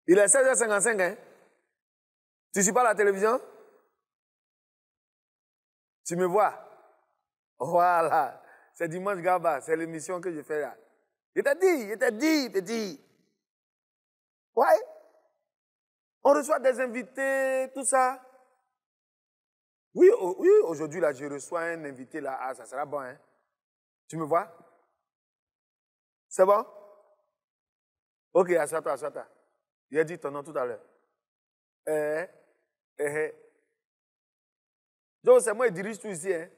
Il est 16h55, hein? Tu ne suis pas à la télévision? Tu me vois? Voilà. C'est Dimanche Gaba, c'est l'émission que je fais là. Je t'ai dit. Ouais. On reçoit des invités, tout ça. Oui, aujourd'hui, là, je reçois un invité là. Ah, ça sera bon, hein? Tu me vois? C'est bon? Ok, assois-toi. J'ai dit ton nom tout à l'heure. Donc, c'est moi qui dirige tout ici, hein?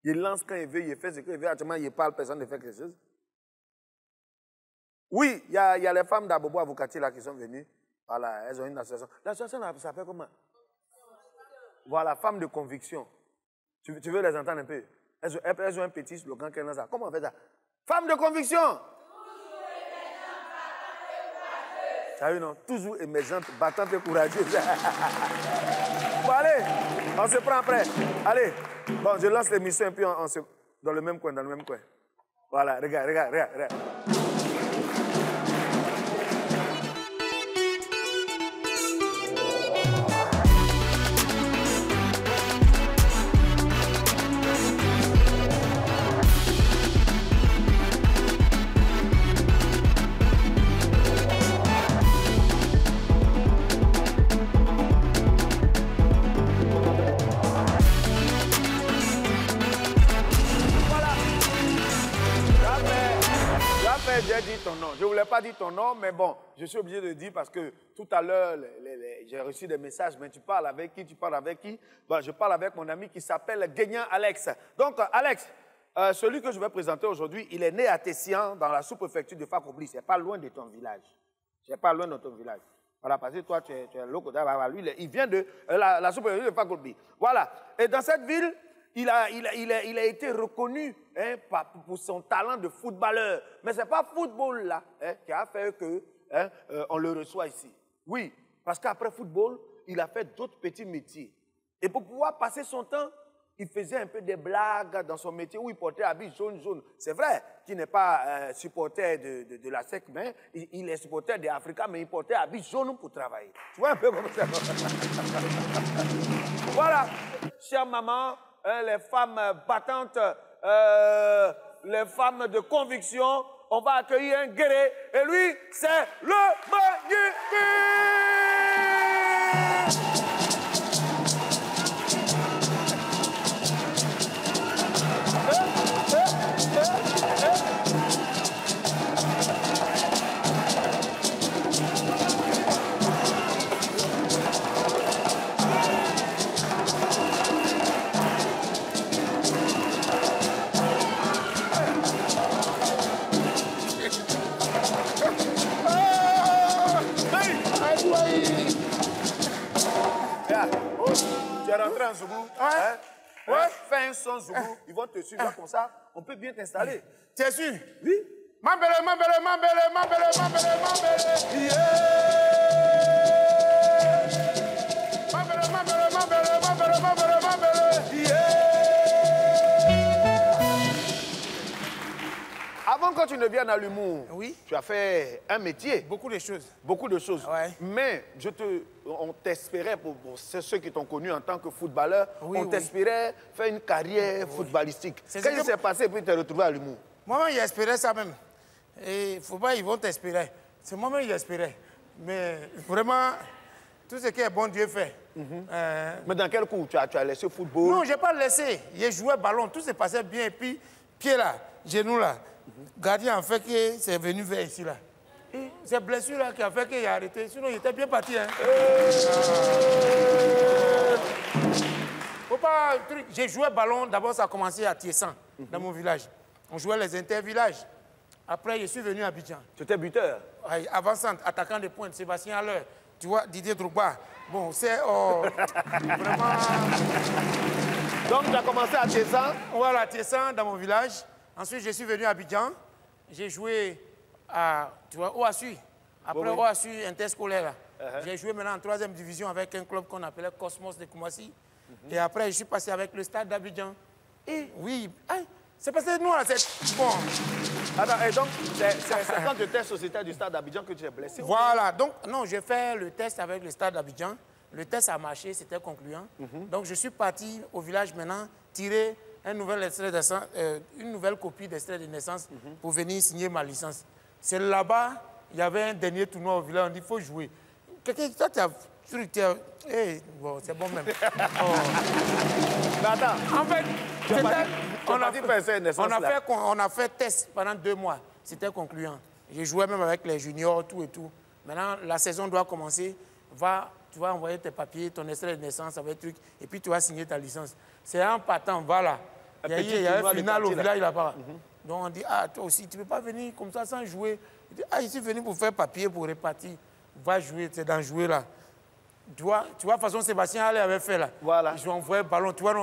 Il lance quand il veut, il fait ce qu'il veut. Actuellement, il parle, personne ne fait quelque chose. Oui, il y a les femmes d'Abobo Avocatier là qui sont venues. Voilà, elles ont une association. L'association s'appelle comment? Voilà, femmes de conviction. Tu veux les entendre un peu? Elles ont un petit slogan qu'elles lancent. Comment on fait ça? Femmes de conviction! Ça vu, non? Toujours émergente, battante et courageuse. Bon, allez, on se prend après. Allez, bon, je lance l'émission et puis on se... Dans le même coin. Voilà, regarde. J'ai dit ton nom. Je ne voulais pas dire ton nom, mais bon, je suis obligé de le dire parce que tout à l'heure, j'ai reçu des messages, mais tu parles avec qui? Bon, je parle avec mon ami qui s'appelle Guignan Alex. Donc, Alex, celui que je vais présenter aujourd'hui, il est né à Tessian, dans la sous-préfecture de Fakobli. Ce n'est pas loin de ton village. Voilà, parce que toi, tu es loco. Lui, il vient de la sous-préfecture de Fakobli. Voilà. Et dans cette ville, il a été reconnu hein, pour son talent de footballeur. Mais ce n'est pas football là hein, qui a fait que hein, on le reçoit ici. Oui, parce qu'après football, il a fait d'autres petits métiers. Et pour pouvoir passer son temps, il faisait un peu des blagues dans son métier où il portait habit jaune. C'est vrai qu'il n'est pas supporter de la SEC, mais il est supporter des Africains, mais il portait habit jaune pour travailler. Tu vois un peu comment ça. Voilà, chère maman, hein, les femmes battantes, les femmes de conviction, on va accueillir un guerrier, et lui, c'est le Magnifique! Tu es rentré en Zougou, hein? Ouais. Fais un son Zougou, ils vont te suivre comme ça, on peut bien t'installer. Tu es sûr? Oui. Mambele. Avant que tu ne viennes à l'humour, oui, tu as fait un métier. Beaucoup de choses. Ouais. Mais on t'espérait, pour ceux qui t'ont connu en tant que footballeur, on t'espérait faire une carrière footballistique. Qu'est-ce qui s'est passé pour te retrouver à l'humour? Moi-même, j'espérais ça même. Et il ne faut pas, ils vont t'espérer. C'est moi-même, j'espérais. Mais vraiment, tout ce qui est bon Dieu fait. Mais dans quel coup? Tu as laissé le football? Non, je n'ai pas laissé. J'ai joué ballon, tout s'est passé bien. Et puis, pied là, genou là. Gardien a fait que c'est venu vers ici là. C'est blessure là qui a fait qu'il a arrêté. Sinon, il était bien parti. Hein. Faut pas... J'ai joué ballon, d'abord ça a commencé à Tiessan, dans mon village. On jouait les intervillages. Après, je suis venu à Abidjan. Tu étais buteur? Avançant, attaquant de pointe, Sébastien Haller. Tu vois, Didier Drogba. Bon, c'est vraiment... Donc, tu as commencé à Tiessan? Voilà, à Tiessan, dans mon village. Ensuite, je suis venu à Abidjan. J'ai joué à, tu vois, OASU. Après OASU interscolaire, j'ai joué maintenant en 3e division avec un club qu'on appelait Cosmos de Koumassi. Et après, je suis passé avec le Stade d'Abidjan. Et oui, C'est parce que nous, là, c'est bon. Attends, et donc, c'est quand tu étais sociétaire du Stade d'Abidjan que tu es blessé? Voilà, donc, non, j'ai fait le test avec le Stade d'Abidjan. Le test a marché, c'était concluant. Donc, je suis parti au village maintenant tirer une nouvelle copie d'extrait de naissance pour venir signer ma licence. C'est là-bas, il y avait un dernier tournoi au village, on dit, il faut jouer. Quelqu'un, toi, tu as... Hey, bon, c'est bon même. Oh. Mais attends, en fait, on a fait test pendant 2 mois. C'était concluant. J'ai joué même avec les juniors, tout et tout. Maintenant, la saison doit commencer. Tu vas envoyer tes papiers, ton extrait de naissance avec truc, et puis tu vas signer ta licence. C'est en partant, voilà. Il y a un final au village là-bas. Donc on dit, ah, toi aussi, tu ne peux pas venir comme ça sans jouer. Il dit, ah, je suis venu pour faire papier, pour répartir. Va jouer, c'est d'en jouer là. Tu vois, façon Sébastien Allais avait fait là. Voilà. Ils ont envoyé le ballon. Tu vois,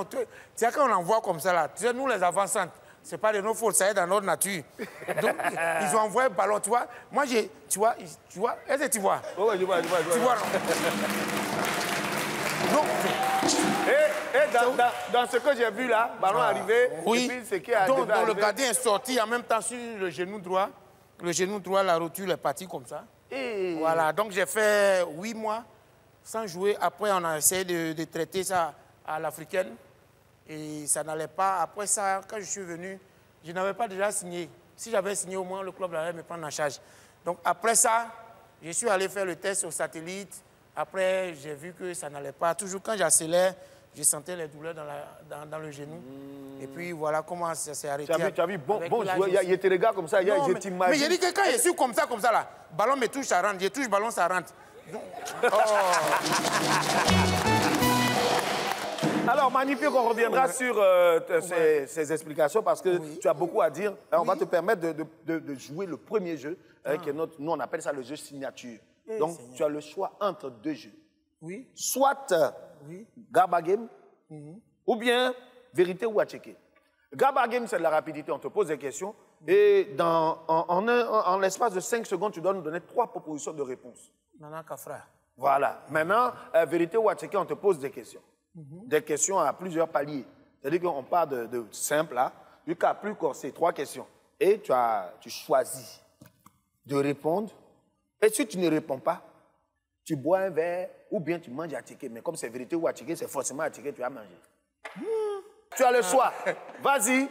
c'est quand on envoie comme ça là, tu sais, nous les avançantes, c'est pas de nos fautes, ça est dans notre nature. Donc, ils ont envoyé le ballon, tu vois. Moi, tu vois, est-ce que tu vois? Oui, je vois. Tu vois, non? Et dans ce que j'ai vu là, ballon arrivé, oui. Et puis ce qui a donc le gardien est sorti en même temps sur le genou droit. Le genou droit, la rotule est partie comme ça. Et... Voilà, donc j'ai fait 8 mois sans jouer. Après, on a essayé de traiter ça à l'africaine. Et ça n'allait pas. Après ça, quand je suis venu, je n'avais pas déjà signé. Si j'avais signé, au moins, le club allait me prendre en charge. Donc après ça, je suis allé faire le test au satellite. Après, j'ai vu que ça n'allait pas. Toujours quand j'accélère, je sentais les douleurs dans le genou. Et puis voilà comment ça s'est arrêté. Tu as vu, bon joueur, il y a tes regards comme ça, je t'imagine. Mais j'ai dit que quand je suis comme ça, là, ballon me touche, ça rentre. Je touche, ballon, ça rentre. Donc, Alors, magnifique, on reviendra sur ces explications parce que tu as beaucoup à dire. On va te permettre de jouer le premier jeu, qui est notre, nous on appelle ça le jeu signature. Donc, tu as le choix entre 2 jeux. Oui. Soit Garba Game, ou bien vérité ou à checker. Garba Game, c'est de la rapidité, on te pose des questions. Et en l'espace de 5 secondes, tu dois nous donner 3 propositions de réponse. Nana Kafra. Voilà. Maintenant, vérité ou à checker, on te pose des questions. Des questions à plusieurs paliers. C'est-à-dire qu'on part de simple là, jusqu'à plus corsé, 3 questions. Et tu choisis de répondre. Et si tu ne réponds pas, tu bois un verre ou bien tu manges à checker. Mais comme c'est vérité ou à checker, c'est forcément à checker, tu vas manger. Tu as le choix. Vas-y,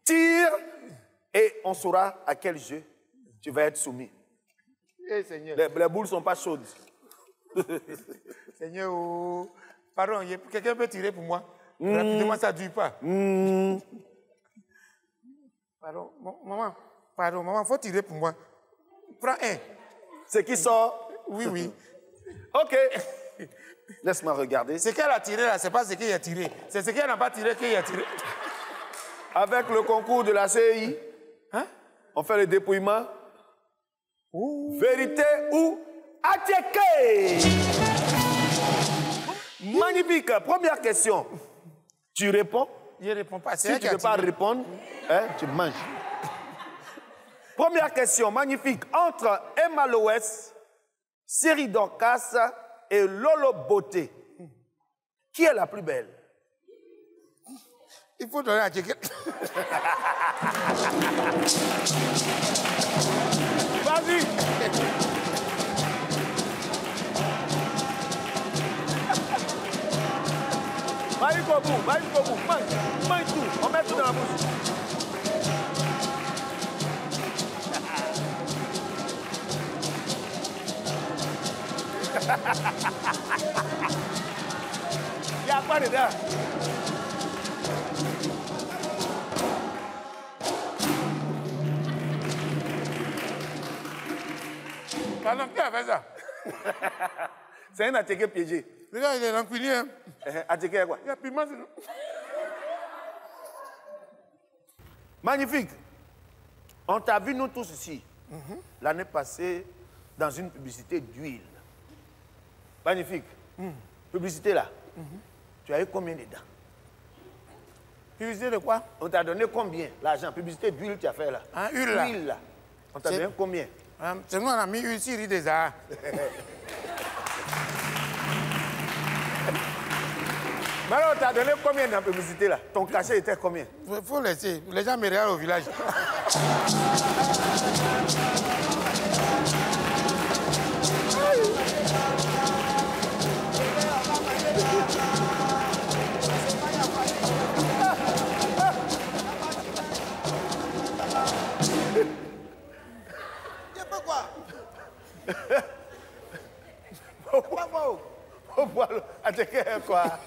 tire et on saura à quel jeu tu vas être soumis. Hey, Seigneur. Les boules ne sont pas chaudes. Seigneur, pardon, quelqu'un peut tirer pour moi? Rapidement, ça ne dure pas. Pardon, maman, il faut tirer pour moi. Prends un. Ce qui sort? Oui. OK. Laisse-moi regarder. Ce qu'elle a tiré là, ce n'est pas ce qu'il a tiré. C'est ce qu'elle n'a pas tiré qu'il a tiré. Avec le concours de la CI, on fait le dépouillement. Vérité ou acheté? Magnifique. Première question. Tu réponds? Je ne réponds pas. Si tu ne peux pas répondre, tu manges. Première question, magnifique. Entre Emma Loès, Siri Dorcas et Lolo Beauté, qui est la plus belle? Il faut donner à quelqu'un. Vas-y. Va jusqu'au bout, mange tout, on met tout dans la bouche. Il y a quoi dedans? Pardon, qui a fait ça? C'est un attaqué piégé. Le gars, il est rancunier. Hein? Attaqué quoi? Il y a piment. Magnifique. On t'a vu, nous tous ici, l'année passée, dans une publicité d'huile. Magnifique. Publicité là. Tu as eu combien dedans? Publicité de quoi? On t'a donné combien? L'argent. Publicité d'huile, tu as fait là. Ah, huile là? Huile là. On t'a donné combien? C'est nous, on a mis huile sur riz des arts. Mais alors, t'as donné combien dans la publicité là? Ton cachet était combien? Il faut laisser. Les gens me regardent au village. Pourquoi quoi?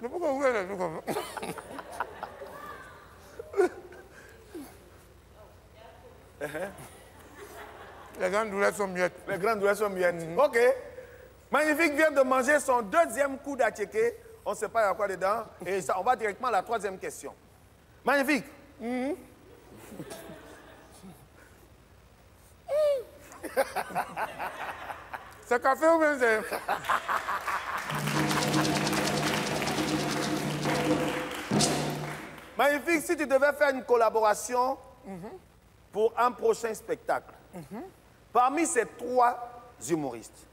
Mais pourquoi vous faites tout comme ça? Les grandes douleurs sont muettes. Les grandes douleurs sont muettes. OK. Magnifique vient de manger son deuxième coup d'attiqué. On ne sait pas il y a quoi dedans. Et ça, on va directement à la troisième question. Magnifique. C'est café ou bien c'est... Magnifique, si tu devais faire une collaboration pour un prochain spectacle, parmi ces trois humoristes,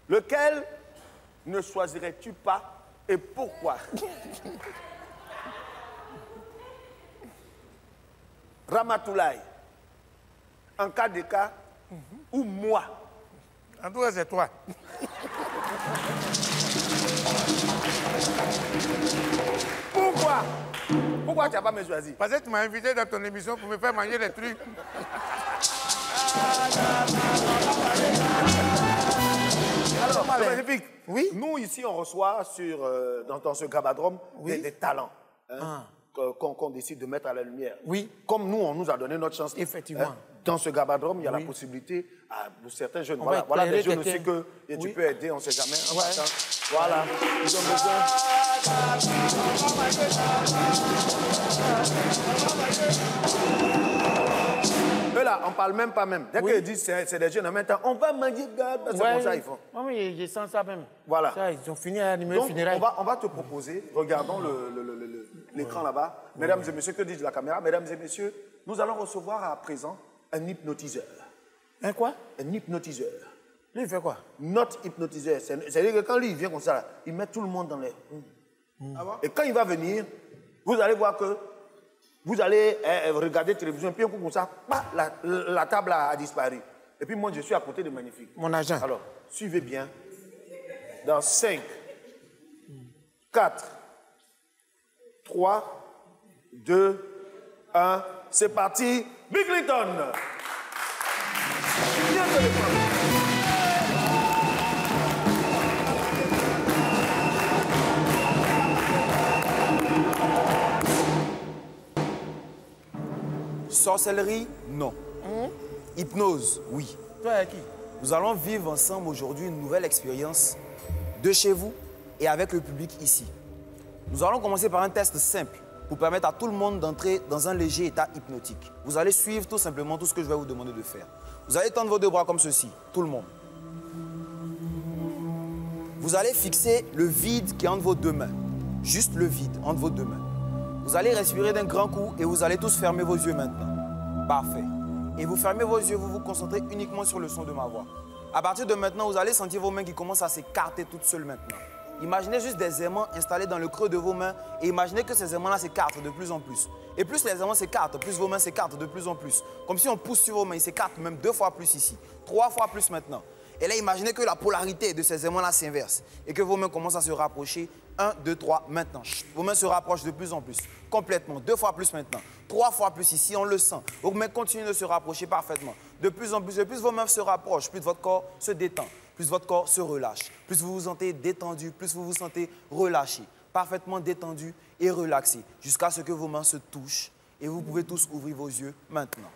lequel ne choisirais-tu pas et pourquoi? Ramatoulaye, en cas de cas, ou moi? En tout cas, c'est toi. Pourquoi? Pourquoi tu n'as pas me choisi? Parce que tu m'as invité dans ton émission pour me faire manger des trucs. Alors, magnifique. Oui? Nous, ici, on reçoit dans ce gabadrome des talents qu'on décide de mettre à la lumière. Oui. Comme nous, on nous a donné notre chance. Effectivement. Dans ce gabadrome, il y a la possibilité pour certains jeunes. On Voilà va des jeunes quelqu'un. aussi que tu peux aider, on ne sait jamais. Ouais. Voilà, ils ont besoin. Eux là, on ne parle même pas même. Dès qu'ils disent c'est des jeunes en même temps, on va manger gars, c'est comme ça ils font. Oui, je sens ça même. Voilà. Ça, ils ont fini à animer le Donc, funérail. on va te proposer, regardons l'écran là-bas. Mesdames et messieurs, que dit la caméra? Mesdames et messieurs, nous allons recevoir à présent un hypnotiseur. Un quoi? Un hypnotiseur. Lui, il fait quoi? Notre hypnotiseur. C'est-à-dire que quand lui, il vient comme ça, là, il met tout le monde dans les... Et quand il va venir, vous allez voir que vous allez regarder la télévision, puis un coup comme ça, la table a disparu. Et puis moi, je suis à côté de Magnifique. Mon agent. Alors, suivez bien. Dans 5, 4, 3, 2, 1, c'est parti. Big Linton. Viens te le prendre. Sorcellerie, non. Hypnose, oui. Toi, avec qui? Nous allons vivre ensemble aujourd'hui une nouvelle expérience de chez vous et avec le public ici. Nous allons commencer par un test simple pour permettre à tout le monde d'entrer dans un léger état hypnotique. Vous allez suivre tout simplement tout ce que je vais vous demander de faire. Vous allez tendre vos deux bras comme ceci, tout le monde. Vous allez fixer le vide qui est entre vos deux mains. Juste le vide entre vos deux mains. Vous allez respirer d'un grand coup et vous allez tous fermer vos yeux maintenant. Parfait. Et vous fermez vos yeux, vous vous concentrez uniquement sur le son de ma voix. À partir de maintenant, vous allez sentir vos mains qui commencent à s'écarter toutes seules maintenant. Imaginez juste des aimants installés dans le creux de vos mains et imaginez que ces aimants-là s'écartent de plus en plus. Et plus les aimants s'écartent, plus vos mains s'écartent de plus en plus. Comme si on pousse sur vos mains, ils s'écartent même 2 fois plus ici, 3 fois plus maintenant. Et là, imaginez que la polarité de ces aimants-là s'inverse et que vos mains commencent à se rapprocher. 1, 2, 3, maintenant. Vos mains se rapprochent de plus en plus, complètement. 2 fois plus maintenant. 3 fois plus ici, on le sent. Vos mains continuent de se rapprocher parfaitement. De plus en plus, et plus vos mains se rapprochent, plus votre corps se détend, plus votre corps se relâche. Plus vous vous sentez détendu, plus vous vous sentez relâché. Parfaitement détendu et relaxé, jusqu'à ce que vos mains se touchent. Et vous pouvez tous ouvrir vos yeux maintenant.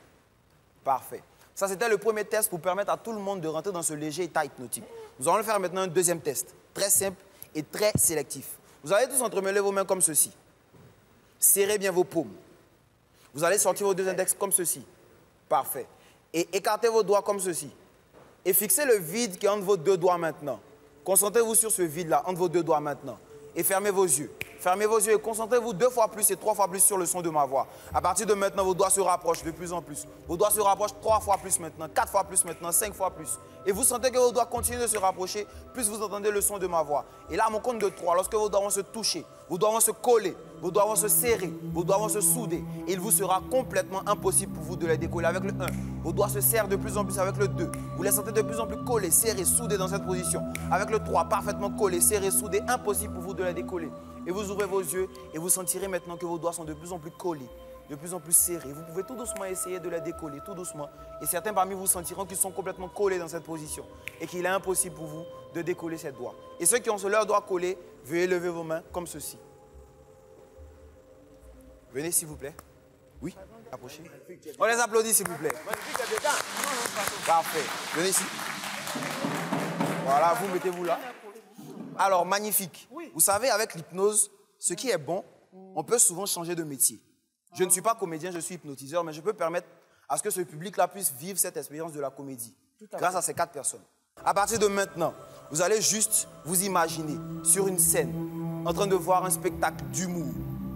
Parfait. Ça, c'était le premier test pour permettre à tout le monde de rentrer dans ce léger état hypnotique. Nous allons faire maintenant un deuxième test, très simple et très sélectif. Vous allez tous entremêler vos mains comme ceci. Serrez bien vos paumes. Vous allez sortir vos deux index comme ceci. Parfait. Et écartez vos doigts comme ceci. Et fixez le vide qui est entre vos deux doigts maintenant. Concentrez-vous sur ce vide-là, entre vos deux doigts maintenant. et fermez vos yeux. Fermez vos yeux et concentrez-vous 2 fois plus et 3 fois plus sur le son de ma voix. À partir de maintenant, vos doigts se rapprochent de plus en plus. Vos doigts se rapprochent 3 fois plus maintenant, 4 fois plus maintenant, 5 fois plus. Et vous sentez que vos doigts continuent de se rapprocher, plus vous entendez le son de ma voix. Et là, à mon compte de 3, lorsque vos doigts vont se toucher, vos doigts vont se coller, vos doigts vont se serrer, vos doigts vont se souder. Et il vous sera complètement impossible pour vous de les décoller avec le 1. Vos doigts se serrent de plus en plus avec le 2. Vous les sentez de plus en plus collés, serrés, soudés dans cette position. Avec le 3, parfaitement collés, serrés, soudés, impossible pour vous de les décoller. Et vous ouvrez vos yeux et vous sentirez maintenant que vos doigts sont de plus en plus collés, de plus en plus serrés. Vous pouvez tout doucement essayer de les décoller, tout doucement. Et certains parmi vous sentiront qu'ils sont complètement collés dans cette position et qu'il est impossible pour vous de décoller ces doigts. Et ceux qui ont leurs doigts collés, veuillez lever vos mains comme ceci. Venez s'il vous plaît. Oui, approchez. On les applaudit s'il vous plaît. Parfait. Venez ici. Voilà, vous mettez-vous là. Alors, magnifique. Vous savez, avec l'hypnose, ce qui est bon, on peut souvent changer de métier. Je ne suis pas comédien, je suis hypnotiseur, mais je peux permettre à ce que ce public-là puisse vivre cette expérience de la comédie grâce à ces 4 personnes. À partir de maintenant, vous allez juste vous imaginer sur une scène en train de voir un spectacle d'humour.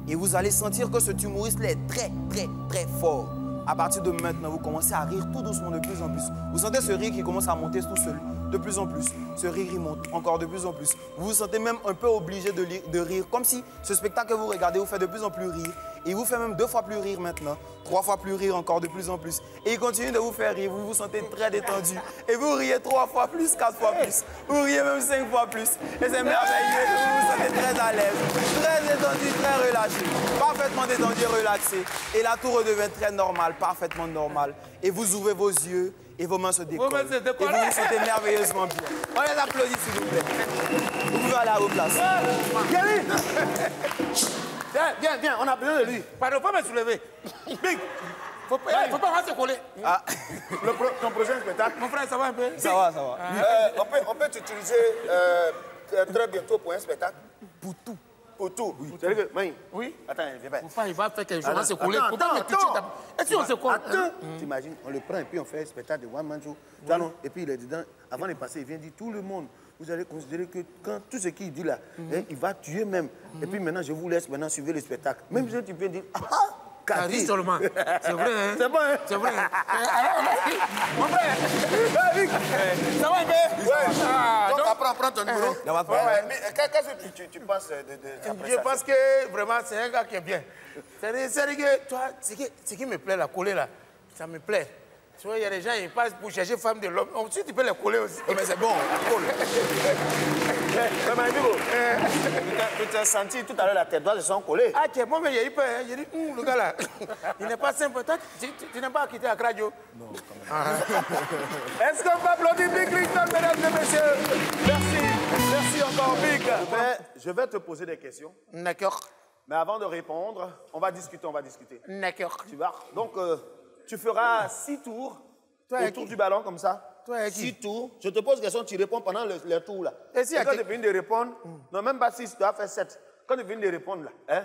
Et vous allez sentir que cet humoriste est très, très, très fort. À partir de maintenant, vous commencez à rire tout doucement de plus en plus. Vous sentez ce rire qui commence à monter tout seul, de plus en plus. Ce rire, il monte encore de plus en plus. Vous vous sentez même un peu obligé de rire, comme si ce spectacle que vous regardez vous fait de plus en plus rire. Et il vous fait même 2 fois plus rire maintenant, 3 fois plus rire encore de plus en plus. Et il continue de vous faire rire, vous vous sentez très détendu. Et vous riez 3 fois plus, 4 fois plus. Vous riez même 5 fois plus. Et c'est merveilleux, vous vous sentez très à l'aise, très détendu, très relâché. Parfaitement détendu et relaxé. Et là, tout redevient très normal, parfaitement normal. Et vous ouvrez vos yeux et vos mains se décollent. Et vous vous sentez merveilleusement bien. On les applaudit, s'il vous plaît. Vous pouvez aller à vos places. Viens, on a besoin de lui. Pardon, faut me soulever. Big. Faut pas se coller. Ah, ton prochain spectacle. Mon frère, ça va un peu? Ça va. On peut t'utiliser très bientôt pour un spectacle. Pour tout. Pour tout. Oui. C'est-à-dire que, Maï, oui. Attends, viens pas. Il va faire quelque chose, on va se coller. Faut pas me toucher. Est-ce qu'on se colle? Attends. T'imagines, on le prend et puis on fait un spectacle de one man show. Et puis il est dedans. Avant de passer, il vient dire tout le monde. Vous allez considérer que quand tout ce qu'il dit là, il va tuer même. Et puis maintenant, je vous laisse maintenant suivre le spectacle. Même si tu viens dire, Carrie seulement. C'est vrai, hein? C'est bon, hein? C'est vrai. Mon frère, ça va un peu? Ouais. Donc, prends ton numéro. Mais qu'est-ce que tu penses de Je pense que vraiment, c'est un gars qui est bien. C'est-à-dire que toi, ce qui me plaît, la coller là, ça me plaît. Tu vois, il y a des gens, ils passent pour chercher femme de l'homme. Si tu peux les coller aussi. mais c'est bon, colle. Tu t'es senti tout à l'heure, tes doigts se sont collés. Ah, tu es bon, mais il y a eu peur. J'ai dit, le gars là, il n'est pas simple. Toi, tu n'as pas quitté Accra, Joe? Non, quand même. Est-ce qu'on peut applaudir Big Richard, mesdames et messieurs? Merci encore, Big. Je vais te poser des questions. D'accord. Mais avant de répondre, on va discuter. D'accord. Tu vois? Donc, tu feras 6 tours autour du ballon comme ça. Toi, avec qui? 6 tours. Je te pose une question, tu réponds pendant les tours là. Et si quand tu finis de répondre, non, même pas 6, tu dois faire 7. Quand tu finis de répondre là, hein?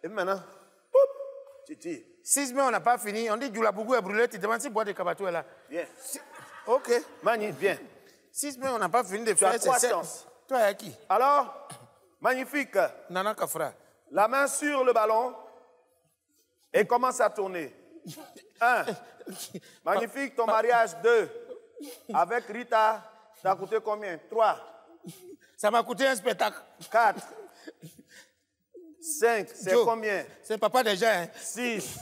Et puis maintenant, poup, tu tires. 6 mai, on n'a pas fini. On dit que Djoulabougou est brûlé. Tu demandes si bois de Kabatou est là. Viens. Ok. Magnifique, viens. 6 mai, on n'a pas fini de faire. Tu as 3 chances. Toi, avec qui? Alors, magnifique. Nana Kafra. La main sur le ballon et commence à tourner. 1. Magnifique, ton mariage. 2. Avec Rita, ça a coûté combien? 3. Ça m'a coûté un spectacle. 4. 5. C'est combien? C'est papa déjà. Hein? 6.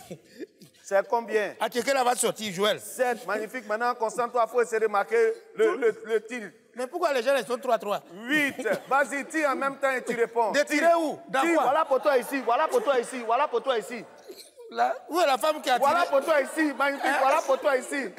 C'est combien? Ah, quelqu'un va sortir, Joël. 7. Magnifique. Maintenant, concentre-toi, il faut essayer de marquer le tir. Mais pourquoi les gens sont 3-3? 8. Vas-y, tire en même temps et tu réponds. De tirer où? Dans quoi? Voilà pour toi ici, voilà pour toi ici, voilà pour toi ici. Là, où est la femme qui a tiré? Voilà pour toi ici, magnifique, voilà pour toi ici.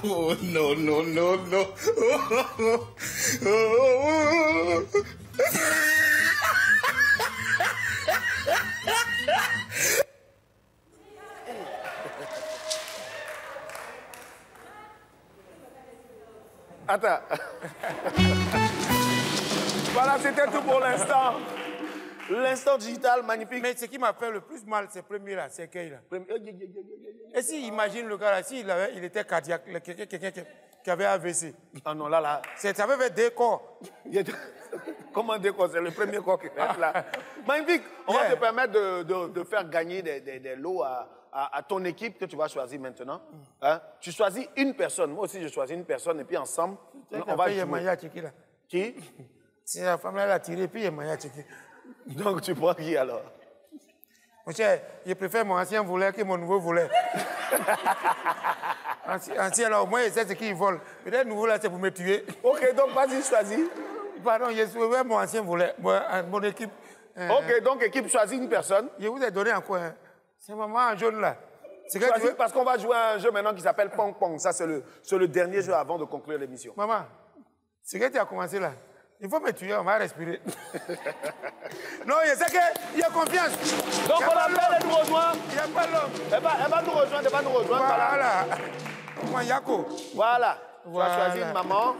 Oh, no, no, no, no. Attends. Voilà, c'était tout pour l'instant. L'instant digital magnifique. Mais ce qui m'a fait le plus mal, ces premiers-là, c'est qu'il là. Et si, imagine le gars là, il était cardiaque, quelqu'un qui avait AVC. Ah non, là. Ça avait fait deux corps. Comment deux corps? C'est le premier corps qui est là. Magnifique. On va te permettre de faire gagner des lots à ton équipe que tu vas choisir maintenant. Hein? Tu choisis une personne. Moi aussi, je choisis une personne et puis ensemble, on va jouer. Qui? C'est la femme là, elle a tiré et puis il y a Maya Tchiki. Donc tu prends qui alors? Mon cher, je préfère mon ancien volet que mon nouveau volet. Ancien là, au moins, il sait ce qu'il vole. Peut-être nouveau là, c'est pour me tuer. Ok, donc vas-y, choisis. Pardon, je souhaite mon ancien volet, mon équipe. Ok, donc équipe choisit une personne. Je vous ai donné encore un. C'est maman en jaune là. Choisis parce qu'on va jouer à un jeu maintenant qui s'appelle Pong Pong. Ça, c'est le dernier jeu avant de conclure l'émission. Maman, c'est que tu as commencé là. Il faut me tuer, on va respirer. Non, je sais qu'il y a confiance. Donc on l'appelle, elle nous rejoint. Il n'y a pas l'homme. Elle va nous rejoindre, elle va nous rejoindre. Voilà. Moi, Yako. Voilà. Tu as choisi une maman.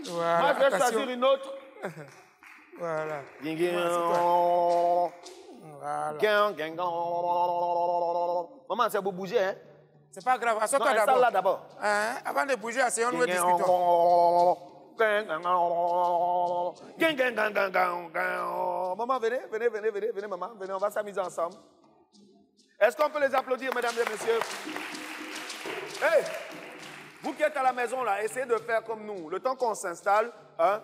Voilà. Moi, je vais choisir une autre. Voilà. Maman, c'est pour bouger, hein? C'est pas grave. Assure-toi d'abord. Installe là d'abord. Avant de bouger, asseyons-nous et discutons. Maman, venez, maman. Venez, on va s'amuser ensemble. Est-ce qu'on peut les applaudir, mesdames et messieurs? Hey, vous qui êtes à la maison, là, essayez de faire comme nous. Le temps qu'on s'installe, hein,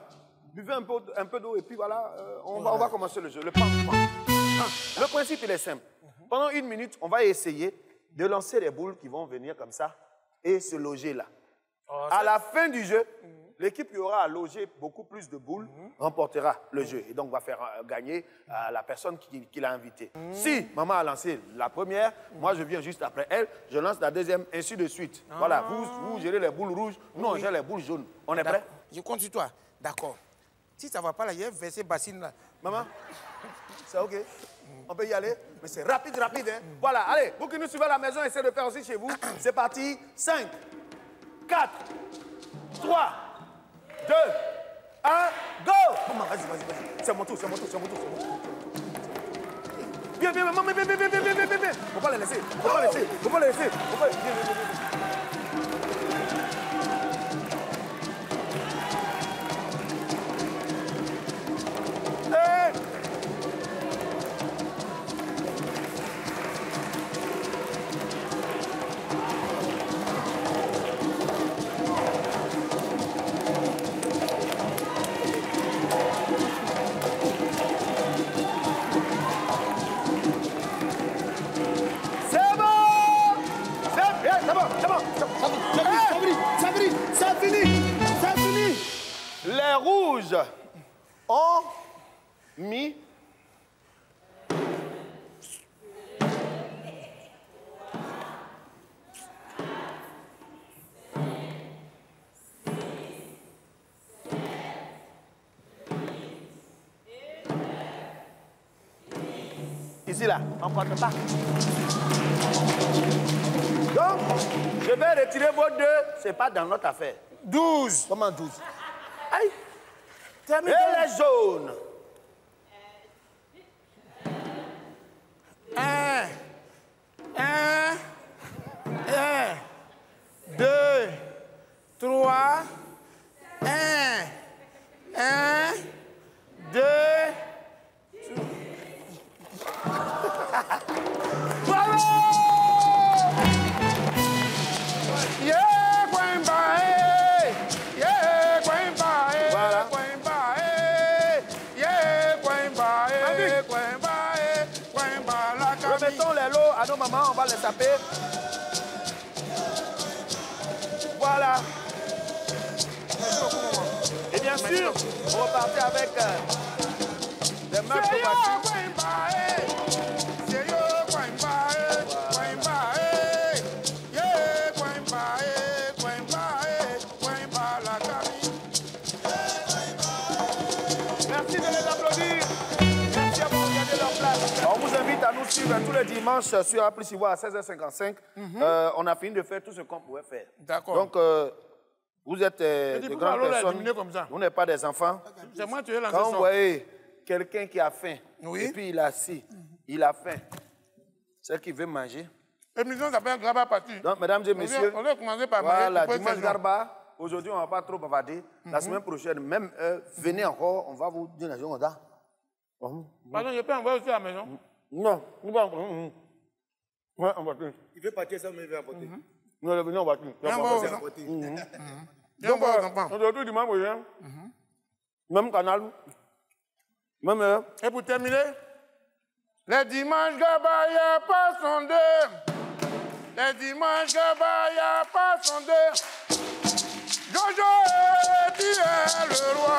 buvez un peu d'eau et puis voilà, on va commencer le jeu. Le principe, il est simple. Pendant 1 minute, on va essayer de lancer les boules qui vont venir comme ça et se loger là. À la fin du jeu, l'équipe qui aura à loger beaucoup plus de boules remportera le jeu et donc va faire gagner la personne qui l'a invitée. Si maman a lancé la première, moi je viens juste après elle, je lance la deuxième, ainsi de suite. Voilà, vous gérez les boules rouges, nous on gère les boules jaunes. On est prêt? Je compte sur toi. D'accord. Si ça ne va pas là, il y a un verset bassine là. Maman, c'est OK. On peut y aller, mais c'est rapide, hein. Voilà, allez, vous qui nous suivez à la maison, essayez de faire aussi chez vous. C'est parti. 5, 4, 3, 2, 1, go! Maman, vas-y. C'est mon tour. Viens, maman, viens. Faut pas les laisser. Viens. Hey! Ça finit. Les rouges ont mis ici là, on ne compte pas. Donc, je vais retirer vos 2, ce n'est pas dans notre affaire. 12. Comment 12? Aïe. Et les jaunes? 1, 2, 3, 1, 2. Bravo! Voilà. Remettons les lots à nos mamans, on va les taper. Voilà. Et bien sûr, vous repartez avec des meubles de voiture. Merci de les applaudir. Merci à vous de gagner leur place. On vous invite à nous suivre tous les dimanches sur Apple Sivo à 16h55. On a fini de faire tout ce qu'on pouvait faire. D'accord. Donc, vous êtes des grandes personnes. Vous n'êtes pas des enfants. C'est moi qui ai lancé Quand ça. vous voyez quelqu'un qui a faim, Oui. et puis il est assis, il a faim, c'est qu'il veut manger. L'émission s'appelle Garba Party. Donc, mesdames et messieurs, On va commencer par voilà, manger. dimanche Garba. Aujourd'hui, on ne va pas trop bavarder. La semaine prochaine, même venez encore, on va vous dire la journée. Pardon, je peux envoyer aussi à la maison. Non, on va Il veut partir ça, mais il veut apporter. Non, venez, on va Donc, aujourd'hui, dimanche prochain, même canal, même heure. et pour terminer, les dimanches Garba, il n'y a pas sondé. Les dimanches Garba, il n'y a pas sondé. Jojo, tu es le roi.